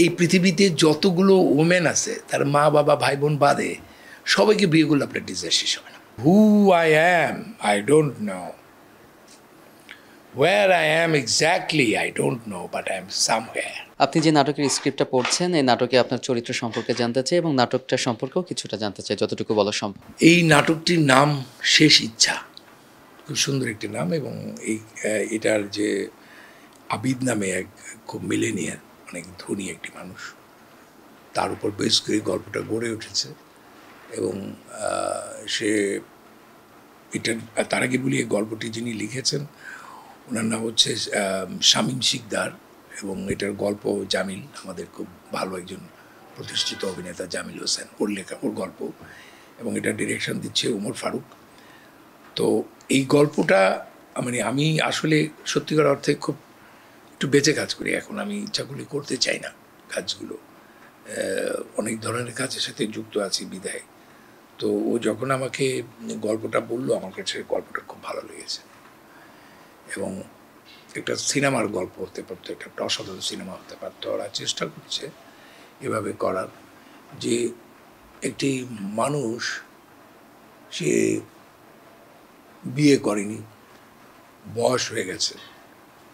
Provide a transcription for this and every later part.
এই পৃথিবীতে যতগুলো ওমেন আছে তার মা বাবা ভাই বোন বাদে সবাইকে বিয়ে করলে আপনার ডিজায়ার শেষ হবে না। Who I am I don't know, where I am exactly I don't know, but I am somewhere. আপনি যে নাটকের স্ক্রিপ্টটা পড়ছেন, এই নাটকে আপনার চরিত্র সম্পর্কে জানতে চাই এবং নাটকটা সম্পর্কেও কিছুটা জানতে চাই, যতটুকু বলা সম্ভব। এই নাটকটির নাম শেষ ইচ্ছা, খুব সুন্দর একটি নাম। এবং এটার যে আবিদ নামে এক খুব মিলেনিয়ার অনেক ধনী একটি মানুষ, তার উপর বেশ করে গল্পটা গড়ে উঠেছে। এবং সে এটা তার আগে বলি, এই গল্পটি যিনি লিখেছেন ওনার নাম হচ্ছে শামীম শিকদার, এবং এটার গল্প জামিল, আমাদের খুব ভালো একজন প্রতিষ্ঠিত অভিনেতা জামিল হোসেন, ওর লেখা, ওর গল্প। এবং এটা ডিরেকশন দিচ্ছে ওমর ফারুক। তো এই গল্পটা মানে আমি আসলে সত্যিকার অর্থে খুব একটু বেঁচে কাজ করি এখন। আমি ইচ্ছাগুলি করতে চাই না কাজগুলো, অনেক ধরনের কাজের সাথে যুক্ত আছি বিদায়। তো ও যখন আমাকে গল্পটা বললো, আমার কাছে গল্পটা খুব ভালো লেগেছে। এবং একটা সিনেমার গল্প হতে পারতো, একটা অসাধারণ সিনেমা হতে পারতো। ওরা চেষ্টা করছে এভাবে করার, যে একটি মানুষ সে বিয়ে করেনি, বয়স হয়ে গেছে,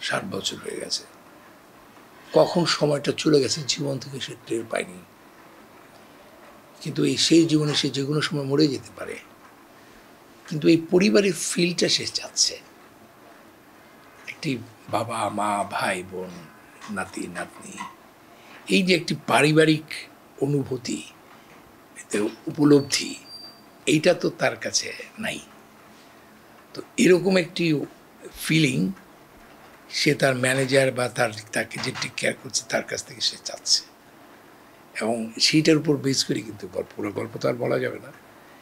60 বছর হয়ে গেছে, কখন সময়টা চলে গেছে জীবন থেকে সে টের পায়নি। কিন্তু সেই জীবনে সে যে কোনো সময় মরে যেতে পারে, কিন্তু এই পরিবারের ফিলটা সে চাচ্ছে। একটি বাবা মা ভাই বোন নাতি নাতনি, এই যে একটি পারিবারিক অনুভূতি, উপলব্ধি, এইটা তো তার কাছে নাই। তো এরকম একটি ফিলিং সে তার ম্যানেজার বা তাকে যে টেক কেয়ার করছে তার কাছ থেকে সে চাচ্ছে। এবং সেইটার উপর বেস করে কিন্তু পুরো গল্প তো আর বলা যাবে না।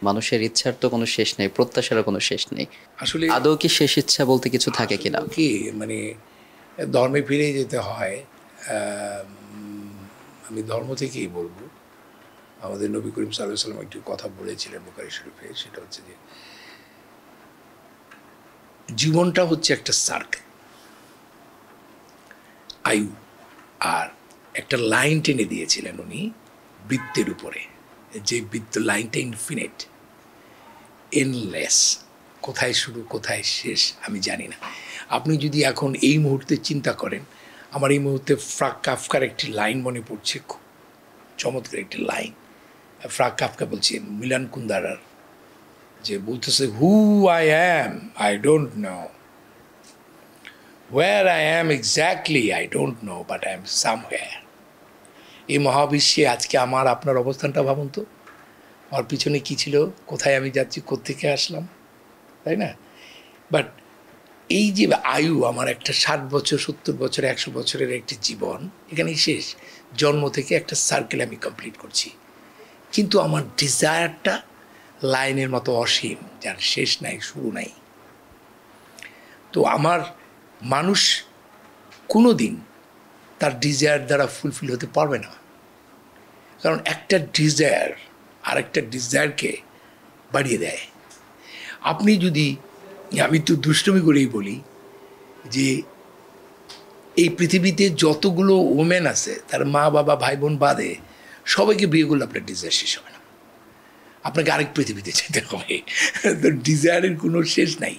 মানুষের ইচ্ছার তো কোনো শেষ নেই, প্রত্যাশারও কোনো শেষ নেই। আসলে আদৌ কি শেষ ইচ্ছা বলতে কিছু থাকে কিনা? কি মানে ধর্মে ফিরে যেতে হয়। আমি ধর্ম থেকেই বলবো, আমাদের নবী করিম সাল্লাল্লাহু আলাইহি ওয়াসাল্লাম একটি কথা বলেছিলেন বুখারী শরীফে, সেটা হচ্ছে যে জীবনটা হচ্ছে একটা সার্কেল, আয়ু। আর একটা লাইন টেনে দিয়েছিলেন উনি বৃত্তের উপরে, যে বৃত্ত লাইনটা ইনফিনিট, এনলেস। কোথায় শুরু কোথায় শেষ আমি জানি না। আপনি যদি এখন এই মুহূর্তে চিন্তা করেন, আমার এই মুহূর্তে ফ্রাঙ্ক কাফকার একটি লাইন মনে পড়ছে, খুব চমৎকার একটি লাইন। ফ্রাঙ্ক কাফকা বলছে মিলান কুন্দারার, যে বলতেছে who I am I don't know, where I am exactly I don't know, but I am somewhere. এই মহাবিশ্বে আজকে আমার আপনার অবস্থানটা ভাবুন তো, আমার পিছনে কী ছিল, কোথায় আমি যাচ্ছি, কোত্থেকে আসলাম, তাই না? বাট এই যে আয়ু, আমার একটা 60 বছর 70 বছর 100 বছরের একটি জীবন এখানেই শেষ। জন্ম থেকে একটা সার্কেল আমি কমপ্লিট করছি, কিন্তু আমার ডিজায়ারটা লাইনের মতো অসীম, যার শেষ নাই শুরু নাই। তো আমার মানুষ কোনো দিন তার ডিজায়ার দ্বারা ফুলফিল হতে পারবে না, কারণ একটা ডিজায়ার আর একটা ডিজায়ারকে বাড়িয়ে দেয়। আপনি যদি, আমি তো দুষ্টুমি করেই বলি যে এই পৃথিবীতে যতগুলো ওমেন আছে তার মা বাবা ভাই বোন বাদে সবাইকে বিয়ে করলে আপনার ডিজায়ার শেষ হবে না, আপনাকে আরেক পৃথিবীতে যেতে হবে। তো ডিজায়ারের কোনো শেষ নাই।